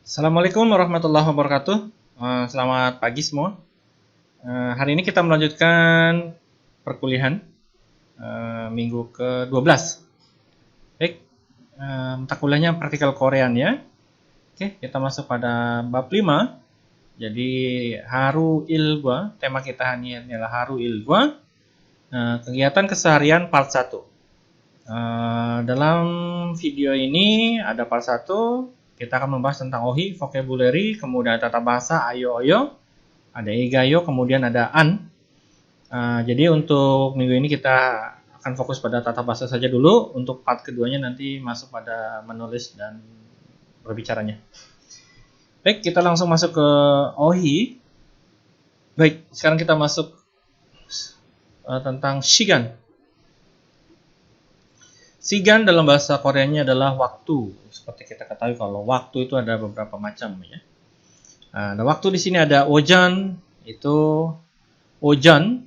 Assalamualaikum warahmatullahi wabarakatuh. Selamat pagi semua. Hari ini kita melanjutkan perkuliahan minggu ke-12. Baik, mata kuliahnya praktikal Korean ya. Oke, kita masuk pada bab 5. Jadi haru ilgwa, tema kita hari ini adalah haru ilgwa. Kegiatan keseharian part 1. Dalam video ini ada part 1. Kita akan membahas tentang ohi, vocabulary, kemudian ada tata bahasa, ayo-oyo, ada igayo, kemudian ada an. Jadi untuk minggu ini kita akan fokus pada tata bahasa saja dulu. Untuk part keduanya nanti masuk pada menulis dan berbicaranya. Baik, kita langsung masuk ke ohi. Baik, sekarang kita masuk tentang shigan. Sigan dalam bahasa Koreanya adalah waktu. Seperti kita ketahui kalau waktu itu ada beberapa macam ya. Ada waktu di sini ada ojan, itu ojan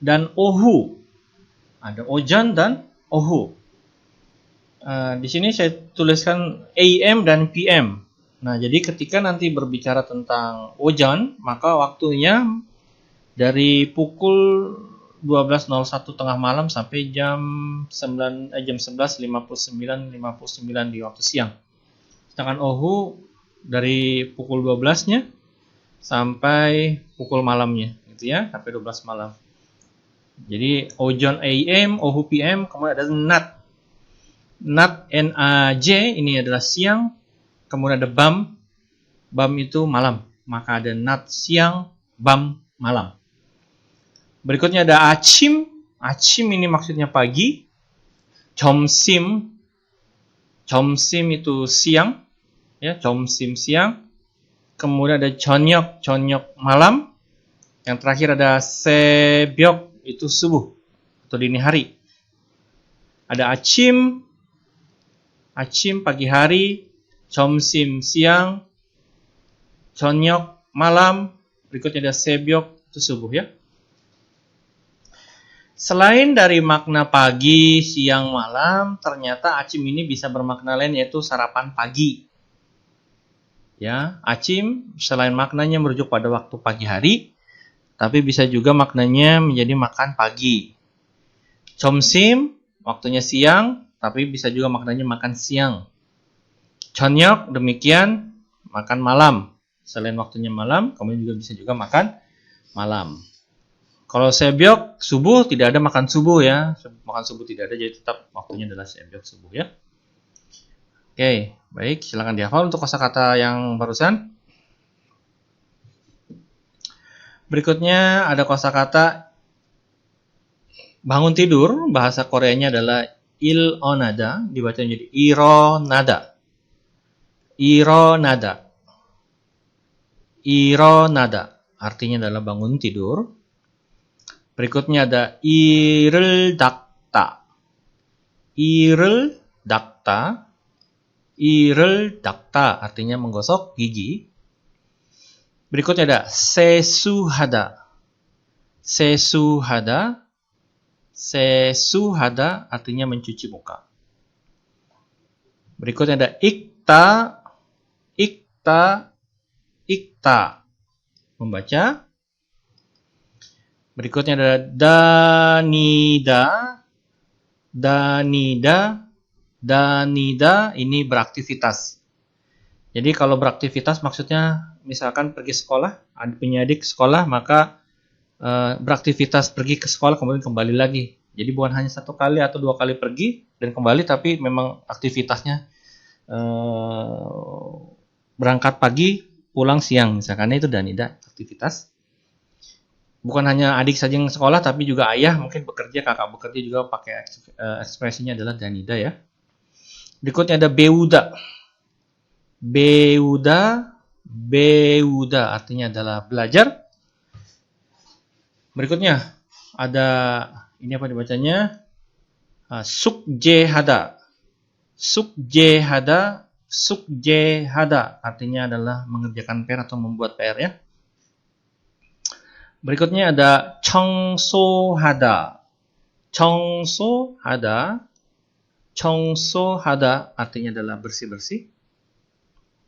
dan ohu. Ada ojan dan ohu. Di sini saya tuliskan AM dan PM. Nah, jadi ketika nanti berbicara tentang ojan, maka waktunya dari pukul 12.01 tengah malam sampai jam 11.59 di waktu siang. Sedangkan ohu dari pukul 12-nya sampai pukul malamnya gitu ya, sampai 12 malam. Jadi ojon AM, ohu PM, kemudian ada nat. Nat NAJ ini adalah siang, kemudian ada bam. Bam itu malam. Maka ada nat siang, bam malam. Berikutnya ada achim. Achim ini maksudnya pagi. 점심. 점심 itu siang. Ya, 점심 siang. Kemudian ada 저녁. 저녁 malam. Yang terakhir ada 새벽 itu subuh atau dini hari. Ada achim. Achim pagi hari. 점심 siang. 저녁 malam. Berikutnya ada 새벽 itu subuh ya. Selain dari makna pagi, siang, malam, ternyata acim ini bisa bermakna lain yaitu sarapan pagi. Ya, acim selain maknanya merujuk pada waktu pagi hari, tapi bisa juga maknanya menjadi makan pagi. 점심 waktunya siang, tapi bisa juga maknanya makan siang. 저녁 demikian makan malam. Selain waktunya malam, kemudian juga bisa juga makan malam. Kalau 새벽 subuh tidak ada makan subuh ya. Makan subuh tidak ada, jadi tetap waktunya adalah 새벽 subuh ya. Oke, baik, silakan dihafal untuk kosakata yang barusan. Berikutnya ada kosakata bangun tidur, bahasa Koreanya adalah ilonada, dibaca menjadi ironada. Ironada. Ironada artinya adalah bangun tidur. Berikutnya ada ir을 닦다. ir을 닦다. ir을 닦다 artinya menggosok gigi. Berikutnya ada 세수하다. 세수하다. 세수하다 artinya mencuci muka. Berikutnya ada ikta. Ikta. Ikta membaca. Berikutnya ada danida. Danida. Danida ini beraktivitas. Jadi kalau beraktivitas maksudnya misalkan pergi sekolah, punya adik sekolah, maka beraktivitas pergi ke sekolah kemudian kembali lagi. Jadi bukan hanya 1 kali atau 2 kali pergi dan kembali, tapi memang aktivitasnya berangkat pagi, pulang siang. Misalkan itu danida, aktivitas. Bukan hanya adik saja yang sekolah, tapi juga ayah mungkin bekerja, kakak bekerja juga pakai ekspresinya adalah danida ya. Berikutnya ada beuda. Beuda. Beuda artinya adalah belajar. Berikutnya ada, ini apa dibacanya? Sukjehada. Sukjehada. Sukjehada artinya adalah mengerjakan PR atau membuat PR ya. Berikutnya ada 청소하다. 청소하다. 청소하다 artinya adalah bersih-bersih.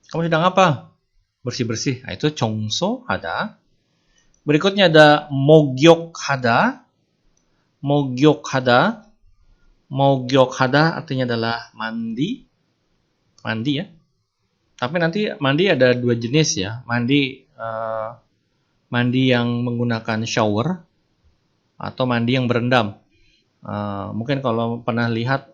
Kamu sedang apa? Bersih-bersih. Nah, itu 청소하다. Berikutnya ada 목욕하다. 목욕하다. 목욕하다 artinya adalah mandi. Mandi ya. Tapi nanti mandi ada dua jenis ya. Mandi yang menggunakan shower atau mandi yang berendam. Mungkin kalau pernah lihat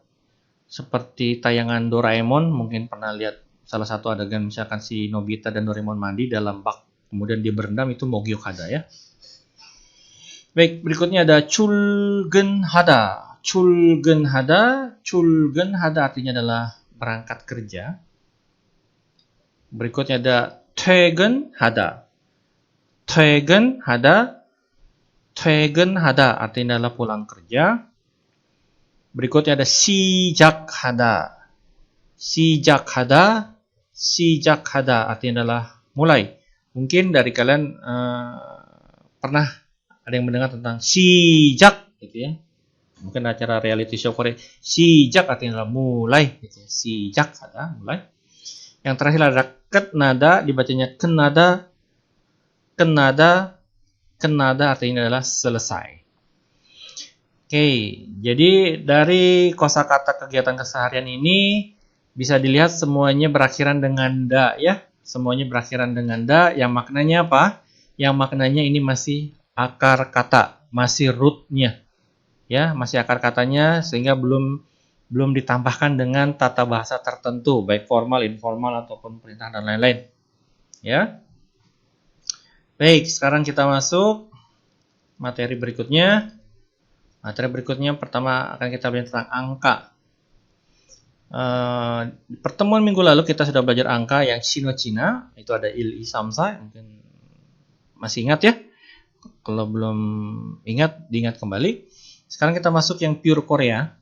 seperti tayangan Doraemon, mungkin pernah lihat salah satu adegan misalkan si Nobita dan Doraemon mandi dalam bak, kemudian dia berendam, itu 목욕하다 ya. Baik, berikutnya ada 출근하다. 출근하다. 출근하다 artinya adalah berangkat kerja. Berikutnya ada 퇴근하다. 퇴근하다. 퇴근하다 artinya adalah pulang kerja. Berikutnya ada 시작하다. 시작하다. 시작하다 artinya adalah mulai. Mungkin dari kalian pernah ada yang mendengar tentang 시작 gitu ya. Mungkin acara reality show Korea. 시작 artinya adalah mulai gitu ya. 시작하다, mulai. Yang terakhir ada 끝나다, dibacanya kenada. Kenada. Kenada artinya adalah selesai. Oke, jadi dari kosakata kegiatan keseharian ini bisa dilihat semuanya berakhiran dengan da ya. Semuanya berakhiran dengan da, yang maknanya apa? Yang maknanya ini masih akar kata, masih rootnya. Ya, masih akar katanya sehingga belum ditambahkan dengan tata bahasa tertentu, baik formal, informal ataupun perintah dan lain-lain. Ya. Baik, sekarang kita masuk materi berikutnya. Materi berikutnya pertama akan kita belajar tentang angka. Pertemuan minggu lalu kita sudah belajar angka yang Sino-Cina, itu ada 1, 2, 3, 4, mungkin masih ingat ya? Kalau belum ingat, diingat kembali. Sekarang kita masuk yang pure Korea.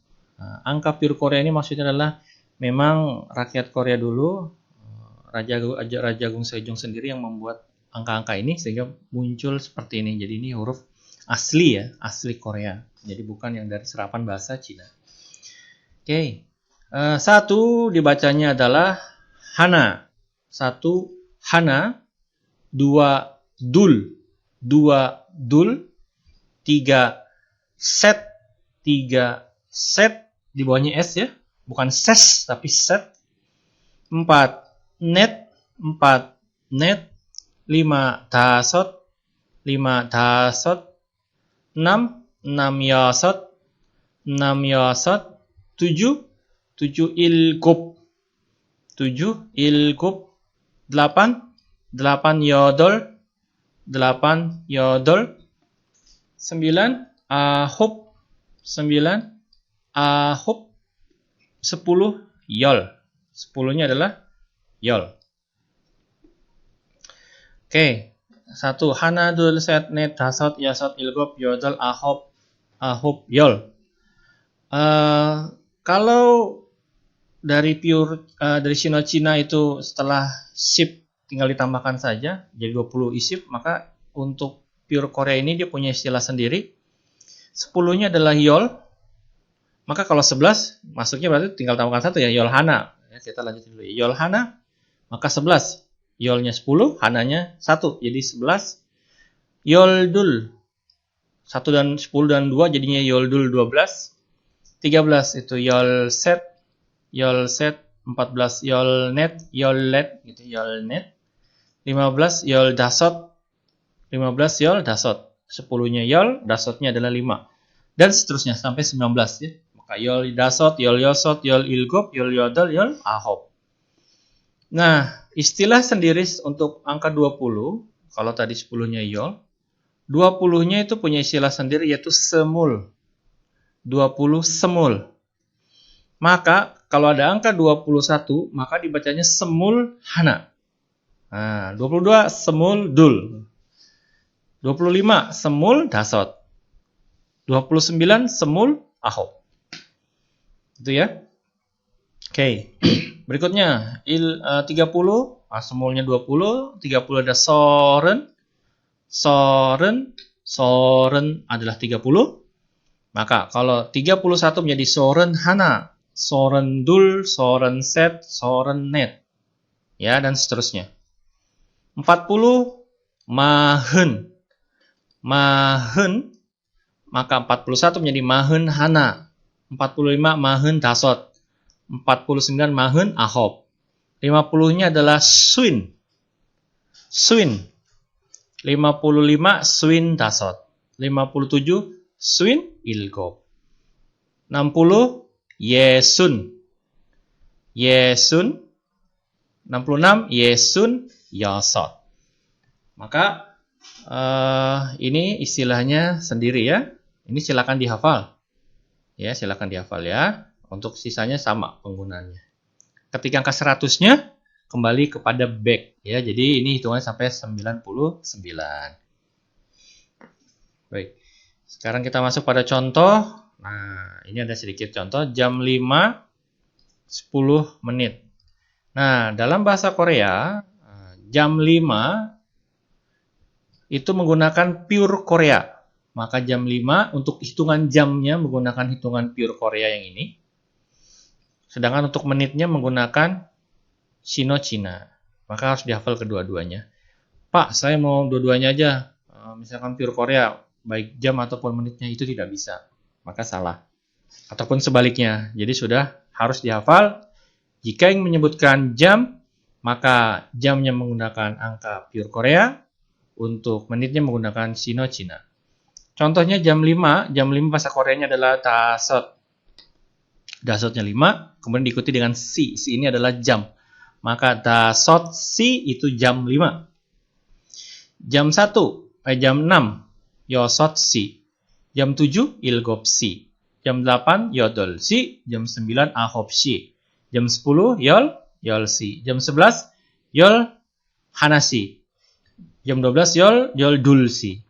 Angka pure Korea ini maksudnya adalah memang rakyat Korea dulu, Raja Agung Sejong sendiri yang membuat angka-angka ini sehingga muncul seperti ini. Jadi ini huruf asli ya, asli Korea. Jadi bukan yang dari serapan bahasa Cina. Oke. 1 dibacanya adalah hana. 1 hana, 2 dul. 2 dul, 3 set. 3 set, di bawahnya S ya, bukan ses tapi set. 4 net, 4 net. 5 dasot, 5 dasot. 6 yasot, 6 yasot. 7 ilgop, 7 ilgop. 8 yodol, 8 yodol. 9 ahop, 9 ahop. 10 yol, 10-nya adalah yol. Oke, 1 hana, dul, set, net, dasot, yasot, ilgop, yodol, ahop, yol. Kalau dari dari Sino-Cina itu setelah sip tinggal ditambahkan saja jadi 20 isip, maka untuk pure Korea ini dia punya istilah sendiri. 10-nya adalah yol. Maka kalau 11 masuknya berarti tinggal tambahkan 1 ya, yol hana. Ya, kita lanjutin dulu. Yol hana, maka 11. Yolnya 10, hananya 1, jadi 11. Yol dul, 1 dan 10 dan 2 jadinya yol dul 12. 13 itu yol set. Yol set. 14 yol net, yol let gitu, yol net. 15 yol dasot. 15 yol dasot. 10-nya yol, dasotnya adalah 5. Dan seterusnya sampai 19 ya. Maka yol dasot, yol yosot, yol ilgop, yol yodol, yol ahop. Nah, istilah sendiri untuk angka 20, kalau tadi 10-nya yol, 20-nya itu punya istilah sendiri yaitu semul. 20 semul. Maka kalau ada angka 21, maka dibacanya semul hana. Nah, 22 semul dul. 25 semul dasot. 29 semul ahop. Itu ya. Oke. Berikutnya 30, semulnya 20, 30 ada soren. Soren adalah 30. Maka kalau 31 menjadi soren hana, soren dul, soren set, soren net. ya, dan seterusnya. 40 mahen. Mahen, maka 41 menjadi mahen hana. 45 mahen dasot. 49 mahen ahop. 50-nya adalah swin. Swin. 55 swin dasot. 57 swin ilgop. 60 yesun. Yesun. 66 yesun yasot. Maka ini istilahnya sendiri ya. Ini silakan dihafal. Ya, silakan dihafal ya. Untuk sisanya sama penggunaannya. Ketika angka 100-nya kembali kepada back ya. Jadi ini hitungannya sampai 99. Baik. Sekarang kita masuk pada contoh. Nah, ini ada sedikit contoh jam 5 10 menit. Nah, dalam bahasa Korea jam 5 itu menggunakan pure Korea. Maka jam 5 untuk hitungan jamnya menggunakan hitungan pure Korea yang ini. Sedangkan untuk menitnya menggunakan Sino Cina. Maka harus dihafal kedua-duanya. Pak, saya mau dua-duanya aja. Misalkan pure Korea, baik jam ataupun menitnya itu tidak bisa. Maka salah. Ataupun sebaliknya. Jadi sudah harus dihafal. Jika yang menyebutkan jam, maka jamnya menggunakan angka pure Korea. Untuk menitnya menggunakan Sino Cina. Contohnya jam 5 bahasa Koreanya adalah dasot. Dasotnya 5, kemudian diikuti dengan si. Si ini adalah jam. Maka dasot si itu jam 5. Jam 6, yosot si. Jam 7, ilgop si. Jam 8, yodol si. Jam 9, ahop si. Jam 10, yol si. Jam 11, yol hanasi. Jam 12 yol dulsi.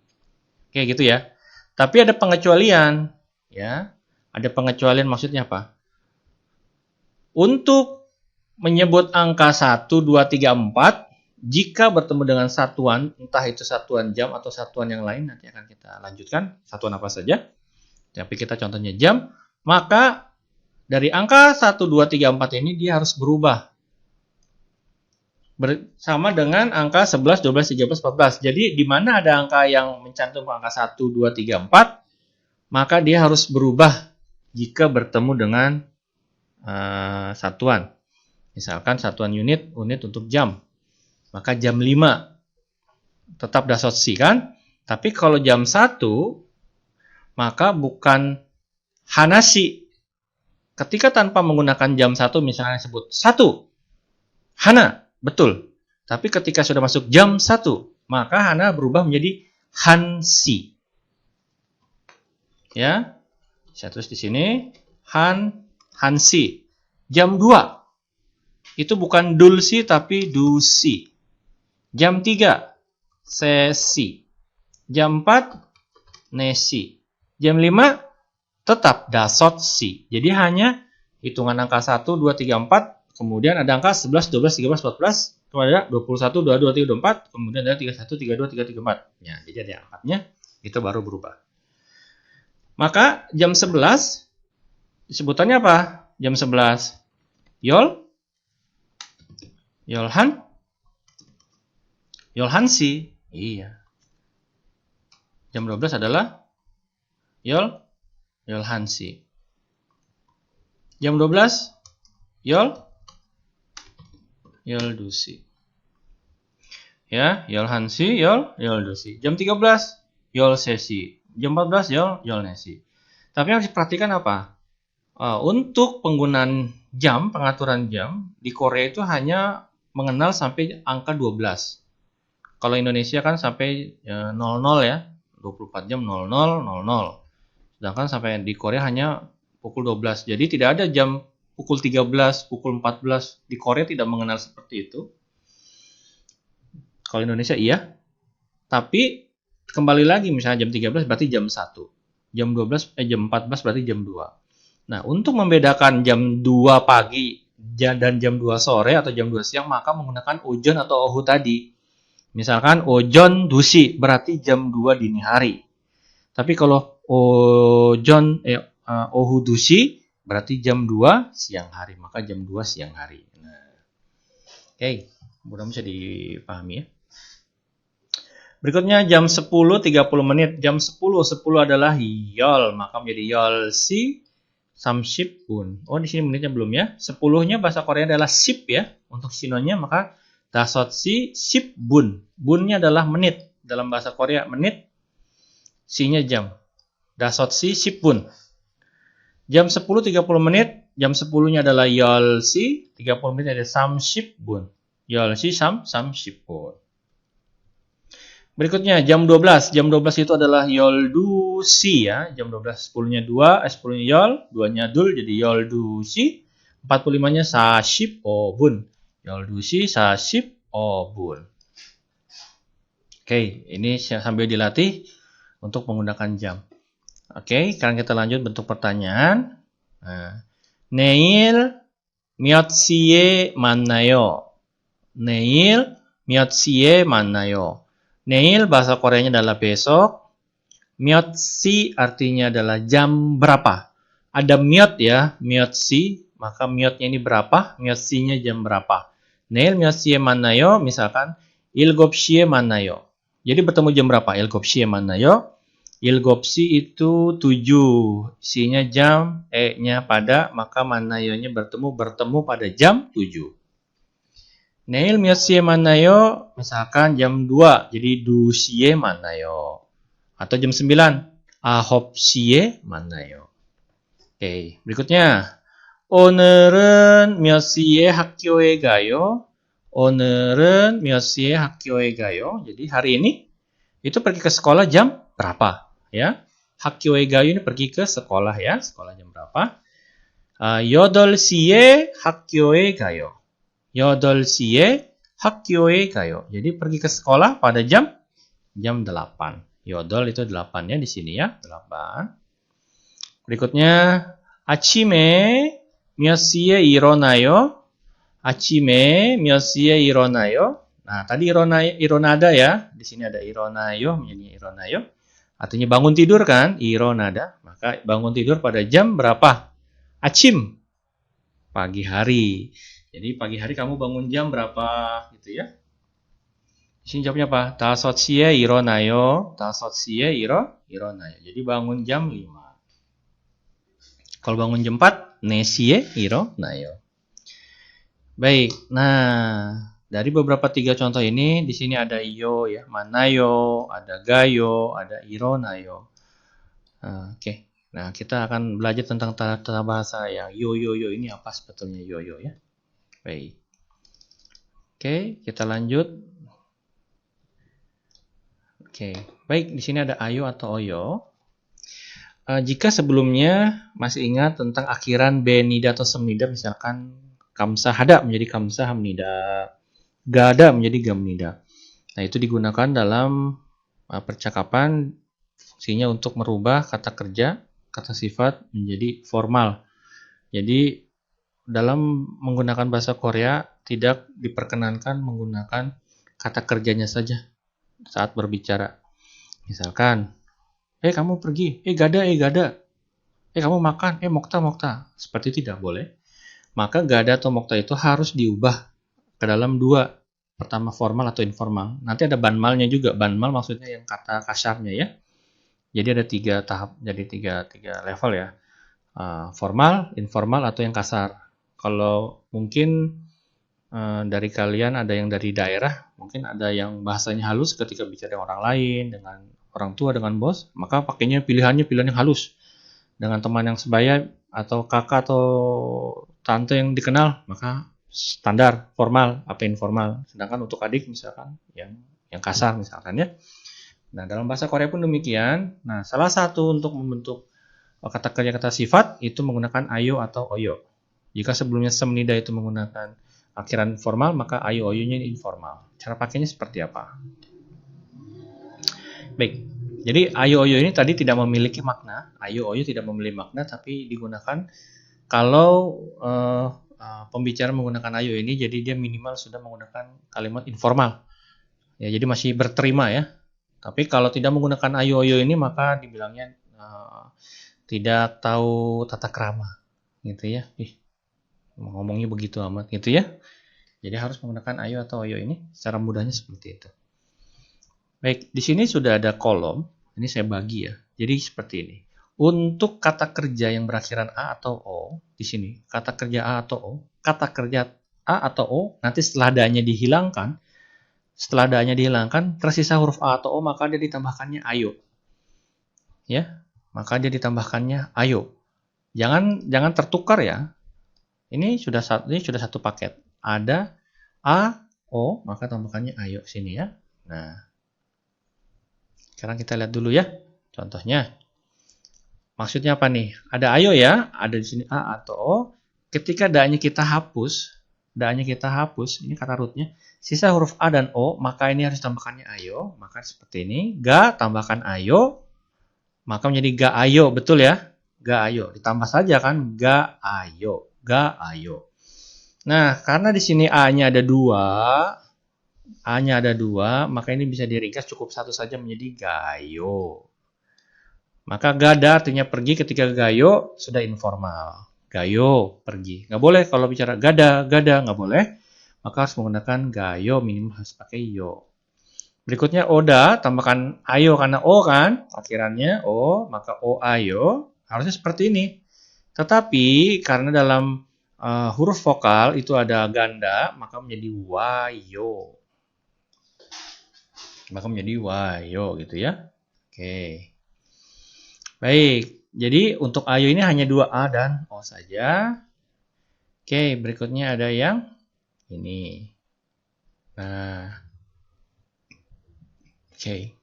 Kayak gitu ya. Tapi ada pengecualian, ya. Ada pengecualian maksudnya apa? Untuk menyebut angka 1, 2, 3, 4, jika bertemu dengan satuan, entah itu satuan jam atau satuan yang lain, nanti akan kita lanjutkan, satuan apa saja. Tapi kita contohnya jam, maka dari angka 1, 2, 3, 4 ini dia harus berubah. Sama dengan angka 11, 12, 13, 14. Jadi di mana ada angka yang mencantumkan angka 1, 2, 3, 4, maka dia harus berubah jika bertemu dengan satuan. Misalkan satuan unit untuk jam. Maka jam 5 tetap dasot si kan? Tapi kalau jam 1, maka bukan hanasi. Ketika tanpa menggunakan jam 1, misalnya sebut 1, hana. Betul. Tapi ketika sudah masuk jam 1, maka hana berubah menjadi hansi. Ya. Saya tulis di sini hansi. Jam 2 itu bukan dulsi tapi dusi. Jam 3 sesi. Jam 4 nesi. Jam 5 tetap dasot si. Jadi hanya hitungan angka 1, 2, 3, 4. Kemudian ada angka 11, 12, 13, 14. Kemudian ada 21, 22, 23, 24. Kemudian ada 31, 32, 33, 34. Ya, jadi ada angkanya. Itu baru berubah. Maka jam 11 disebutannya apa? Jam 11 yolhansi. Iya. Jam 12 adalah yolhansi. Jam 12 yoldusi. Ya, yolhansi, yoldusi. Jam 13 yolsesi. Jam 14 yolnesi. Tapi yang harus diperhatikan apa? Untuk penggunaan jam, pengaturan jam di Korea itu hanya mengenal sampai angka 12. Kalau Indonesia kan sampai 00 ya, 24 jam 00. Sedangkan sampai di Korea hanya pukul 12. Jadi tidak ada jam pukul 13, pukul 14. Di Korea tidak mengenal seperti itu. Kalau Indonesia iya. Tapi kembali lagi misalnya jam 13 berarti jam 1. Jam 14 berarti jam 2. Nah, untuk membedakan jam 2 pagi dan jam 2 sore atau jam 2 siang, maka menggunakan ojon atau ohu tadi. Misalkan ojon dusi berarti jam 2 dini hari. Tapi kalau ohu dusi berarti jam 2 siang hari, maka jam 2 siang hari. Nah, oke. Mudah bisa dipahami ya. Berikutnya jam 10.30 menit. Jam 10 adalah yol, maka menjadi yol si samship bun. Oh, di sini menitnya belum ya. 10-nya bahasa Korea adalah sip ya. Untuk sinonya maka dasot si sip bun. Bunnya adalah menit. Dalam bahasa Korea menit, si-nya jam. Dasot si sip bun. Jam 10.30 menit, jam 10-nya adalah yol si, 30 menit ada samship bun. Yol si samship bun. Berikutnya jam 12. Jam 12 itu adalah yoldu si ya. Jam 12 10-nya 2, 10-nya yol, 2-nya dul jadi yoldu si. 45-nya saship obun. Yoldu si saship obun. Oke, ini sambil dilatih untuk menggunakan jam. Oke, sekarang kita lanjut bentuk pertanyaan. Neil 몇 시에 만나요? Neil 몇 시에 만나요? Neil bahasa Koreanya adalah besok. 몇 시 artinya adalah jam berapa. Ada 몇 ya, 몇 시, maka 몇nya ini berapa, 몇 시nya jam berapa. Neil 몇 시에 만나요? Misalkan 7시에 만나요. Jadi bertemu jam berapa? 7시에 만나요. 7시 itu 7. Sinya jam, nya pada, maka 만나요nya bertemu pada jam 7. Neil 몇 시에 만나요? Misalkan jam 2, jadi 2시에 만나요. Atau jam 9, 9시에 만나요. Oke, berikutnya. 오늘은 몇 시에 학교에 가요? 오늘은 몇 시에 학교에 가요? Jadi hari ini itu pergi ke sekolah jam berapa? Ya, 학교에 가요 ini pergi ke sekolah ya, sekolah jam berapa? 8시에 학교에 가요. 8시에 학교에 가요. Jadi pergi ke sekolah pada jam 8. Yodol itu 8-nya di sini ya, 8. Berikutnya 아침에 몇 시에 일어나요? 아침에 몇 시에 일어나요? Nah, tadi ironada ya. Di sini ada ironayo menjadi ironayo. Artinya bangun tidur kan? Ironada. Maka bangun tidur pada jam berapa? 아침. Pagi hari. Jadi pagi hari kamu bangun jam berapa gitu ya? Di sini jawabnya apa? 5시에 일어나요. 5시에 일어나요. Jadi bangun jam 5. Kalau bangun jam 4, 4시에 일어나요. Baik. Nah, dari beberapa 3 contoh ini di sini ada iyo ya, manayo, ada gayo, ada ironayo. Oke. Nah, kita akan belajar tentang tata bahasa yang yo ini apa sebetulnya yo ya. Baik. Oke, kita lanjut. Oke, baik di sini ada ayo atau oyo. Jika sebelumnya masih ingat tentang akhiran benida atau semnida, misalkan kamsahada menjadi kamsahamnida, gada menjadi gamnida. Nah, itu digunakan dalam percakapan, fungsinya untuk merubah kata kerja, kata sifat menjadi formal. Jadi dalam menggunakan bahasa Korea tidak diperkenankan menggunakan kata kerjanya saja saat berbicara. Misalkan, kamu pergi, gada, kamu makan, mokta. Seperti itu tidak boleh. Maka gada atau mokta itu harus diubah ke dalam 2. Pertama formal atau informal. Nanti ada banmalnya juga. Banmal maksudnya yang kata kasarnya ya. Jadi ada 3 tahap, jadi 3 level ya. Formal, informal, atau yang kasar. Kalau mungkin dari kalian ada yang dari daerah, mungkin ada yang bahasanya halus ketika bicara dengan orang lain, dengan orang tua, dengan bos, maka pakainya pilihan yang halus. Dengan teman yang sebaya atau kakak atau tante yang dikenal, maka standar formal atau informal. Sedangkan untuk adik misalkan yang kasar misalkan ya. Nah, dalam bahasa Korea pun demikian. Nah, salah satu untuk membentuk kata kerja kata sifat itu menggunakan ayo atau oyo. Jika sebelumnya semnida itu menggunakan akhiran formal, maka ayo oyonya informal. Cara pakainya seperti apa? Baik. Jadi ayo oyo ini tadi tidak memiliki makna. Ayo oyo tidak memiliki makna, tapi digunakan kalau pembicara menggunakan ayo ini, jadi dia minimal sudah menggunakan kalimat informal. Ya, jadi masih berterima ya. Tapi kalau tidak menggunakan ayo oyo ini, maka dibilangnya tidak tahu tata krama, gitu ya. Ngomongnya begitu amat, gitu ya. Jadi harus menggunakan ayo atau oyo ini. Secara mudahnya seperti itu. Baik, di sini sudah ada kolom. Ini saya bagi ya. Jadi seperti ini. Untuk kata kerja yang berakhiran A atau O, di sini kata kerja A atau O, kata kerja A atau O, nanti setelah D-nya dihilangkan, tersisa huruf A atau O, maka dia ditambahkannya ayo. Ya, maka dia ditambahkannya ayo. Jangan tertukar ya. Ini sudah satu paket. Ada A, O, maka tambahkannya ayo sini ya. Nah, sekarang kita lihat dulu ya. Contohnya. Maksudnya apa nih? Ada ayo ya, ada di sini A atau O. Ketika da-nya kita hapus, ini kata rootnya, sisa huruf A dan O, maka ini harus tambahkannya ayo. Maka seperti ini, ga tambahkan ayo, maka menjadi ga ayo, betul ya? Ga ayo, ditambah saja kan, ga ayo, ga ayo. Nah, karena di sini A-nya ada 2, maka ini bisa diringkas cukup satu saja menjadi gayo. Maka gada artinya pergi, ketika gayo sudah informal. Gayo, pergi. Nggak boleh kalau bicara gada, nggak boleh. Maka harus menggunakan gayo, minimal harus pakai yo. Berikutnya oda, tambahkan ayo karena o kan, akhirannya o, maka o ayo. Harusnya seperti ini. Tetapi karena dalam huruf vokal itu ada ganda, maka menjadi wayo. Gitu ya. Oke. Baik, jadi untuk ayo ini hanya 2 A dan O saja. Oke, berikutnya ada yang ini. Nah, oke.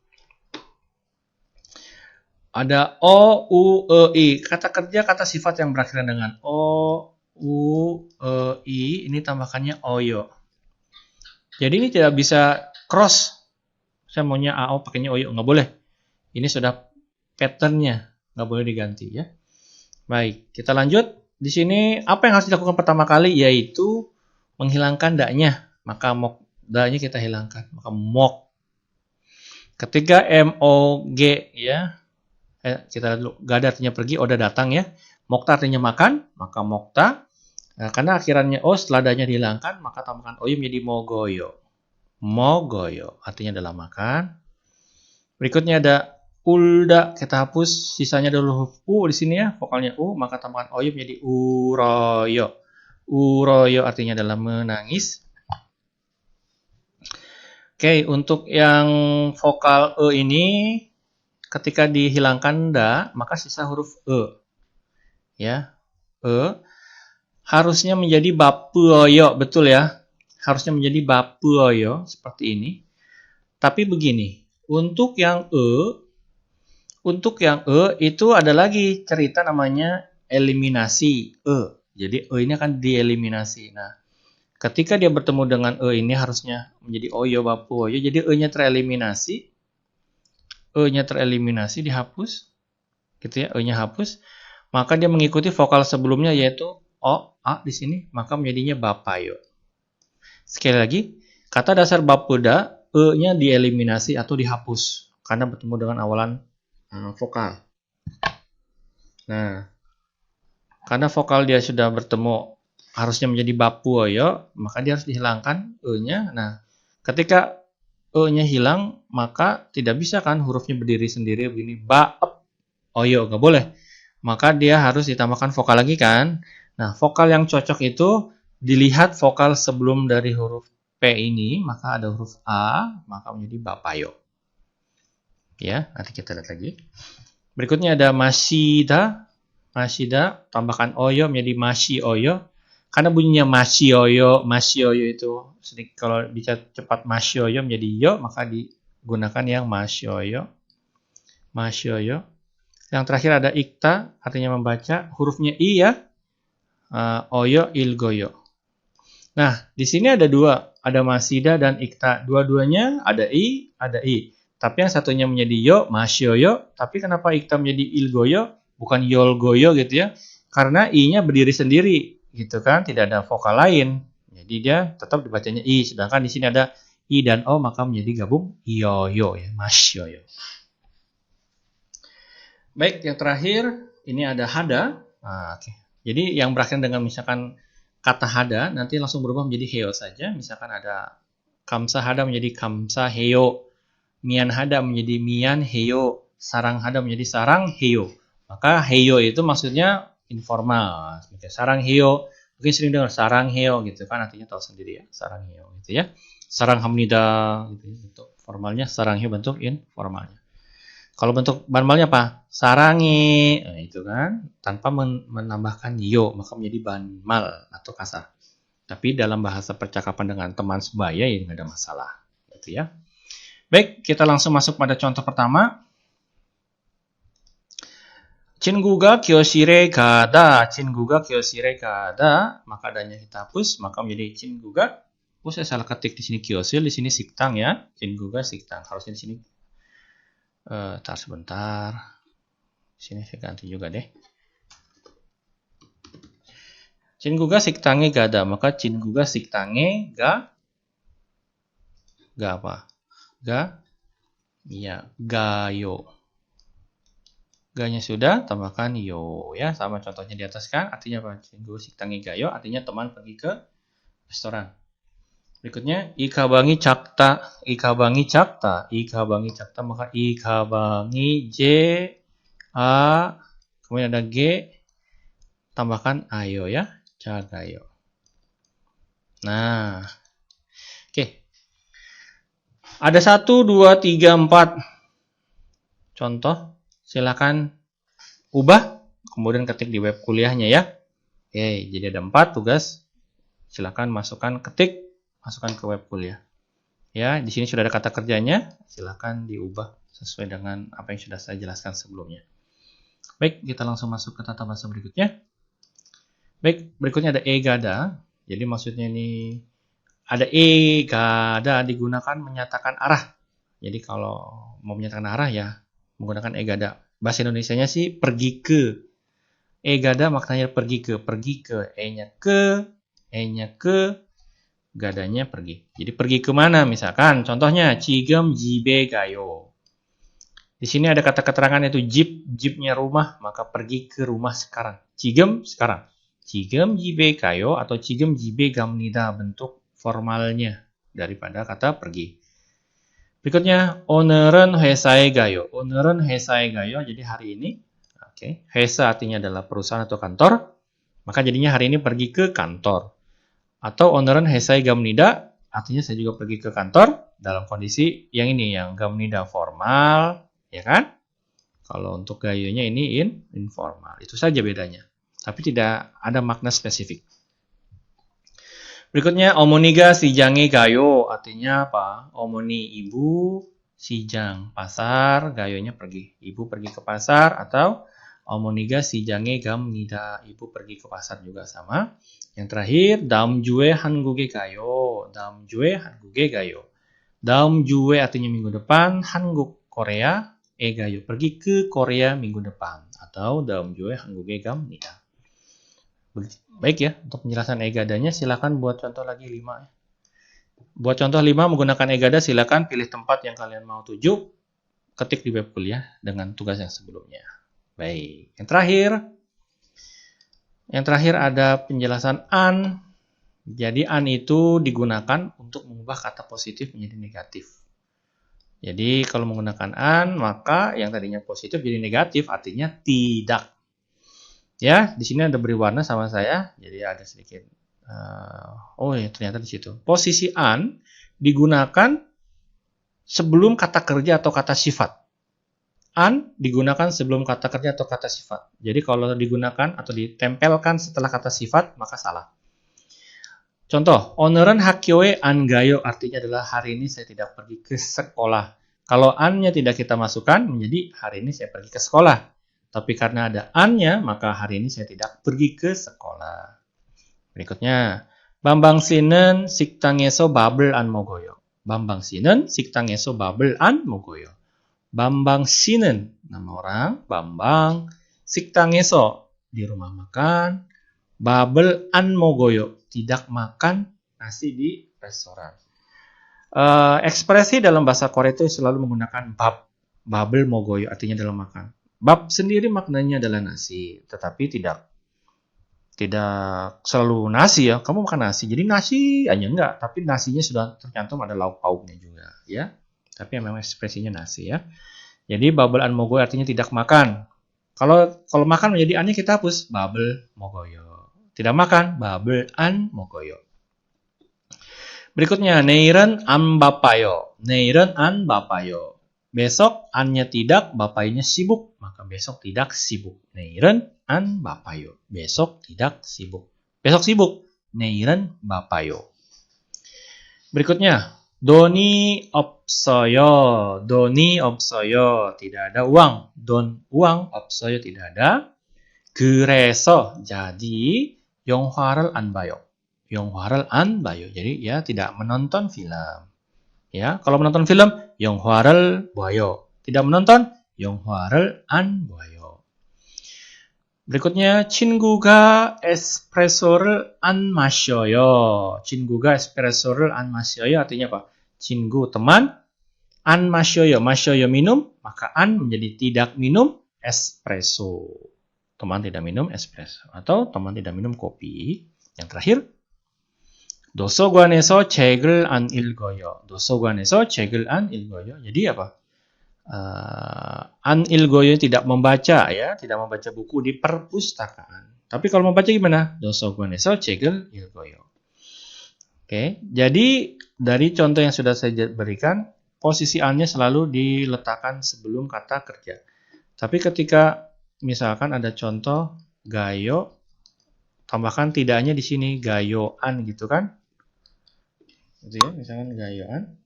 Ada O, U, E, I. Kata kerja, kata sifat yang berakhiran dengan O, U, E, I. Ini tambahkannya oyo. Jadi ini tidak bisa cross. Saya maunya AO pakainya oyo, nggak boleh. Ini sudah patternnya, nggak boleh diganti ya. Baik, kita lanjut. Di sini apa yang harus dilakukan pertama kali, yaitu menghilangkan da-nya. Maka mok da-nya kita hilangkan, maka mok. Ketika MOG ya, kita lihat dulu. Gada artinya pergi, oda datang ya. Mokta artinya makan, maka mokta. Nah, karena akhirannya o setelah da-nya dihilangkan, maka tambahkan oyo menjadi mogoyo. Mogoyo artinya adalah makan. Berikutnya ada ulda, kita hapus, sisanya dulu huruf U di sini ya, vokalnya U, maka tambahkan oyo menjadi uroyo. Uroyo artinya adalah menangis. Oke, untuk yang vokal E ini, ketika dihilangkan da, maka sisa huruf E. Ya, E. Harusnya menjadi bapuoyo, betul ya? Harusnya menjadi bapuoyo, seperti ini. Tapi begini, untuk yang E itu ada lagi cerita namanya eliminasi E. Jadi E ini akan dieliminasi. Nah, ketika dia bertemu dengan E ini harusnya menjadi oyo, bapu, oyo. Jadi E-nya tereliminasi. E-nya tereliminasi, dihapus. Gitu ya, E-nya hapus. Maka dia mengikuti vokal sebelumnya yaitu O, A di sini. Maka menjadinya bapayo. Sekali lagi, kata dasar bapuda, E-nya dieliminasi atau dihapus. Karena bertemu dengan awalan vokal. Nah, karena vokal dia sudah bertemu harusnya menjadi bapuoyo, maka dia harus dihilangkan E-nya. Nah, ketika E-nya hilang, maka tidak bisa kan hurufnya berdiri sendiri begini, ba, ep, oyo, nggak boleh. Maka dia harus ditambahkan vokal lagi kan. Nah, vokal yang cocok itu dilihat vokal sebelum dari huruf P ini, maka ada huruf A, maka menjadi bapayo. Ya, nanti kita lihat lagi. Berikutnya ada masida. Masida, tambahkan oyo menjadi masioyo. Karena bunyinya masioyo itu sedikit, kalau bisa cepat masioyo menjadi yo, maka digunakan yang masioyo. Masioyo. Yang terakhir ada ikta, artinya membaca. Hurufnya I ya. Oyo, ilgoyo. Nah, di sini ada dua. Ada masida dan ikta. Dua-duanya ada I, ada I. Tapi yang satunya menjadi yo, masyoyo. Tapi kenapa ikta menjadi ilgoyo, bukan yolgoyo gitu ya? Karena I-nya berdiri sendiri, gitu kan? Tidak ada vokal lain. Jadi dia tetap dibacanya I. Sedangkan di sini ada I dan O, maka menjadi gabung yoyo ya, masyoyo. Baik, yang terakhir ini ada hada. Nah, oke. Jadi yang berakhir dengan misalkan kata hada nanti langsung berubah menjadi heo saja. Misalkan ada kamsa hada menjadi kamsa heo, mian hada menjadi mian heo, sarang hada menjadi sarang heo. Maka heo itu maksudnya informal. Seperti sarang heo, mungkin sering dengar sarang heo gitu kan, artinya tahu sendiri ya, sarang heo gitu ya. Sarang hamnida gitu, bentuk formalnya sarang heo, bentuk informalnya. Kalau bentuk banmalnya apa? Sarangi, nah, itu kan tanpa menambahkan yo, maka menjadi banmal atau kasar. Tapi dalam bahasa percakapan dengan teman sebaya ya nggak ada masalah, gitu ya. Baik, kita langsung masuk pada contoh pertama. Chinguga kyoshire gada, chinguga kyoshire gada, maka adanya kita hapus, maka menjadi chinguga. Oh, saya salah ketik di sini kyoshire, di sini siktang ya. Chinguga siktang, harusnya di sini. Tar sebentar. Sini saya ganti juga deh. Chinguga siktange gada, maka chinguga siktange ga apa? Iya, gayo. Ganya sudah, tambahkan yo ya, sama contohnya di atas kan, artinya apa? Chinguga siktange gayo, artinya teman pergi ke restoran. Berikutnya ikabangi cakta, maka ikabangi j a, kemudian ada g, tambahkan ayo ya, cagayo. Nah, oke. Ada 1, 2, 3, 4 contoh, silakan ubah, kemudian ketik di web kuliahnya ya. Oke, jadi ada 4 tugas, silakan masukkan ke web kuliah. Ya, di sini sudah ada kata kerjanya, silakan diubah sesuai dengan apa yang sudah saya jelaskan sebelumnya. Baik, kita langsung masuk ke tata bahasa berikutnya. Baik, berikutnya ada egada. Jadi maksudnya ini ada egada digunakan menyatakan arah. Jadi kalau mau menyatakan arah ya menggunakan egada. Bahasa Indonesianya sih pergi ke. Egada maknanya pergi ke, e-nya ke, gadanya pergi. Jadi pergi ke mana? Misalkan contohnya 지금 집에 가요. Di sini ada kata keterangan yaitu jeepnya rumah, maka pergi ke rumah sekarang. 지금 sekarang. 지금 집에 가요 atau 지금 집에 갑니다, bentuk formalnya daripada kata pergi. Berikutnya 오늘은 회사에 가요. 오늘은 회사에 가요. Jadi hari ini. Oke. 회사 artinya adalah perusahaan atau kantor. Maka jadinya hari ini pergi ke kantor. Atau 오늘은 회사에 갑니다, artinya saya juga pergi ke kantor dalam kondisi yang ini, yang 갑니다 formal, ya kan? Kalau untuk gayonya ini informal, itu saja bedanya. Tapi tidak ada makna spesifik. Berikutnya 어머니가 시장에 가요, artinya apa? 어머니 ibu, 시장 pasar, gayonya pergi. Ibu pergi ke pasar, atau 어머니가 시장에 갑니다, ibu pergi ke pasar juga sama. Yang terakhir, 다음 주에 한국에 가요. 다음 주에 한국에 가요. 다음 주에 artinya minggu depan, 한국 Korea, 가요 pergi ke Korea minggu depan, atau 다음 주에 한국에 갑니다. Baik ya, untuk penjelasan egadanya silakan buat contoh lagi 5. Buat contoh 5 menggunakan egada, silakan pilih tempat yang kalian mau tuju, ketik di web kuliah dengan tugas yang sebelumnya. Baik, yang terakhir ada penjelasan an. Jadi an itu digunakan untuk mengubah kata positif menjadi negatif. Jadi kalau menggunakan an, maka yang tadinya positif jadi negatif, artinya tidak. Ya, di sini ada beri warna sama saya, jadi ada sedikit. Ternyata di situ. Posisi an digunakan sebelum kata kerja atau kata sifat. An digunakan sebelum kata kerja atau kata sifat. Jadi kalau digunakan atau ditempelkan setelah kata sifat, maka salah. Contoh, 오늘은 학교에 안 가요, artinya adalah hari ini saya tidak pergi ke sekolah. Kalau an-nya tidak kita masukkan, menjadi hari ini saya pergi ke sekolah. Tapi karena ada an-nya, maka hari ini saya tidak pergi ke sekolah. Berikutnya, Bambang 씨는 식당에서 밥을 안 먹어요. Bambang 씨는 식당에서 밥을 안 먹어요. Bambang 씨는 nama orang, Bambang, 식당에서 di rumah makan, 밥을 안 먹어요, tidak makan nasi di restoran. Ekspresi dalam bahasa Korea itu selalu menggunakan 밥을 먹어요, artinya dalam makan. Bab sendiri maknanya adalah nasi, tetapi tidak tidak selalu nasi ya. Kamu makan nasi, jadi nasi aja enggak, tapi nasinya sudah tercantum ada lauk pauknya juga ya. Tapi memang ekspresinya nasi ya. Jadi babel an mogoyo artinya tidak makan. Kalau makan menjadi annya kita hapus babel mogoyo. Tidak makan babel an mogoyo. Berikutnya neiren an bapayo. Neiren an bapayo. Besok annya tidak, bapaknya sibuk, maka besok tidak sibuk. Neiren an bapayo. Besok tidak sibuk. Besok sibuk. Neiren bapayo. Berikutnya doni opsoyo. Doni opsoyo. Tidak ada uang. Don uang. Opsoyo tidak ada. Gereso. Jadi 영화를 안 봐요. 영화를 안 봐요. Jadi ya tidak menonton film. Ya, kalau menonton film 영화를 봐요. Tidak menonton 영화를 안 봐요. Berikutnya 친구가 에스프레소를 안 마셔요. 친구가 에스프레소를 안 마셔요 artinya apa? 친구 teman 안 마셔요. 마셔요 minum, maka 안 menjadi tidak minum espresso. Teman tidak minum espresso atau teman tidak minum kopi. Yang terakhir 도서관에서 책을 안 읽어요. 도서관에서 책을 안 읽어요. Jadi apa? An ilgoyo tidak membaca ya, tidak membaca buku di perpustakaan. Tapi kalau membaca gimana? 도서관에서 책을 읽어요. Oke, jadi dari contoh yang sudah saya berikan, posisi an-nya selalu diletakkan sebelum kata kerja. Tapi ketika misalkan ada contoh gayo, tambahkan tidaknya di sini gayoan gitu kan? Gitu ya, misalkan gayoan.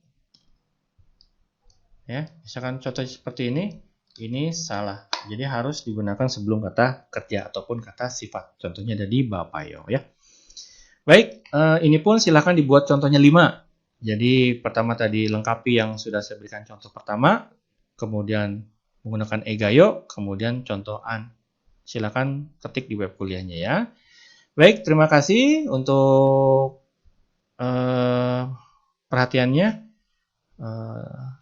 Ya, misalkan contoh seperti ini salah. Jadi harus digunakan sebelum kata kerja ataupun kata sifat. Contohnya ada di bapayo ya. Baik, ini pun silahkan dibuat contohnya 5. Jadi pertama tadi lengkapi yang sudah saya berikan contoh pertama, kemudian menggunakan egayo, kemudian contoh an. Silahkan ketik di web kuliahnya ya. Baik, terima kasih untuk perhatiannya.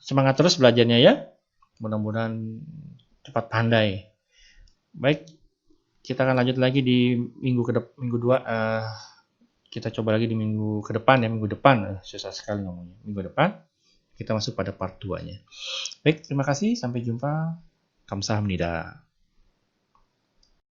Semangat terus belajarnya ya. Mudah-mudahan cepat pandai. Baik, kita akan lanjut lagi di minggu 2. Kita coba lagi di minggu ke depan ya. Minggu depan, susah sekali ngomongnya. Minggu depan kita masuk pada part 2-nya. Baik, terima kasih. Sampai jumpa. Kamsahamnida.